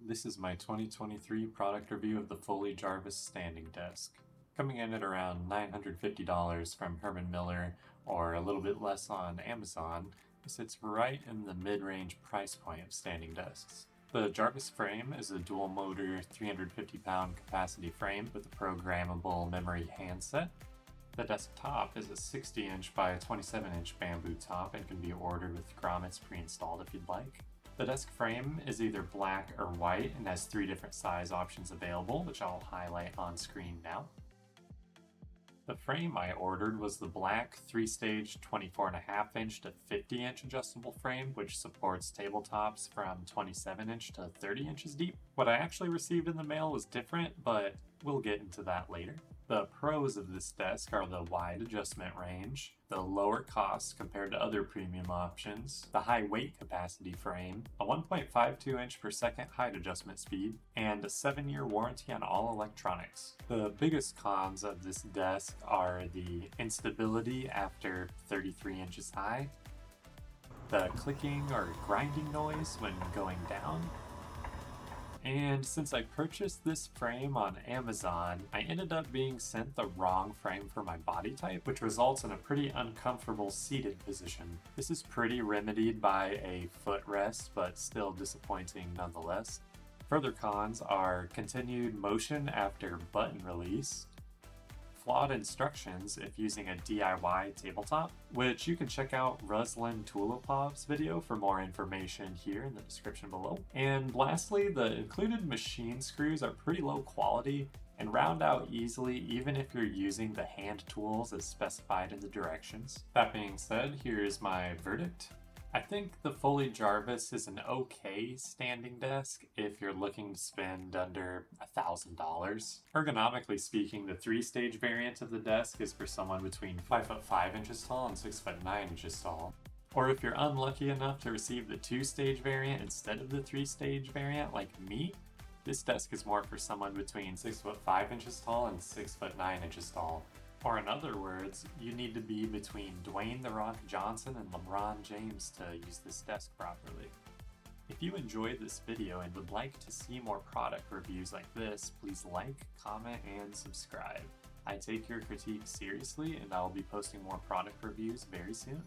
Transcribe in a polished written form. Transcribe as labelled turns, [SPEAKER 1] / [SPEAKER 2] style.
[SPEAKER 1] This is my 2023 product review of the fully Jarvis standing desk. Coming in at around $950 from Herman-Miller or a little bit less on Amazon, it sits right in the mid-range price point of standing desks. The Jarvis frame is a dual-motor 350-pound capacity frame with a programmable memory handset. The desk top is a 60-inch by 27-inch bamboo top and can be ordered with grommets pre-installed if you'd like. The desk frame is either black or white and has 3 different size options available, which I'll highlight on screen now. The frame I ordered was the black 3-stage 24.5-inch to 50-inch adjustable frame, which supports tabletops from 27-inch to 30 inches deep. What I actually received in the mail was different, but we'll get into that later. The pros of this desk are the wide adjustment range, the lower cost compared to other premium options, the high weight capacity frame, a 1.52 inch per second height adjustment speed, and a 7-year warranty on all electronics. The biggest cons of this desk are the instability after 33 inches high, the clicking or grinding noise when going down, and since I purchased this frame on Amazon, I ended up being sent the wrong frame for my body type, which results in a pretty uncomfortable seated position. This is pretty remedied by a footrest, but still disappointing nonetheless. Further cons are continued motion after button release, flawed instructions if using a DIY tabletop, which you can check out Ruslan Tulopov's video for more information here in the description below. And lastly, the included machine screws are pretty low quality and round out easily even if you're using the hand tools as specified in the directions. That being said, here's my verdict. I think the fully Jarvis is an okay standing desk if you're looking to spend under $1,000. Ergonomically speaking, the 3-stage variant of the desk is for someone between 5'5" inches tall and 6'9" inches tall. Or if you're unlucky enough to receive the 2-stage variant instead of the 3-stage variant like me, this desk is more for someone between 6'5" inches tall and 6'9" inches tall. Or in other words, you need to be between Dwayne "The Rock" Johnson and LeBron James to use this desk properly. If you enjoyed this video and would like to see more product reviews like this, please like, comment, and subscribe. I take your critiques seriously and I'll be posting more product reviews very soon.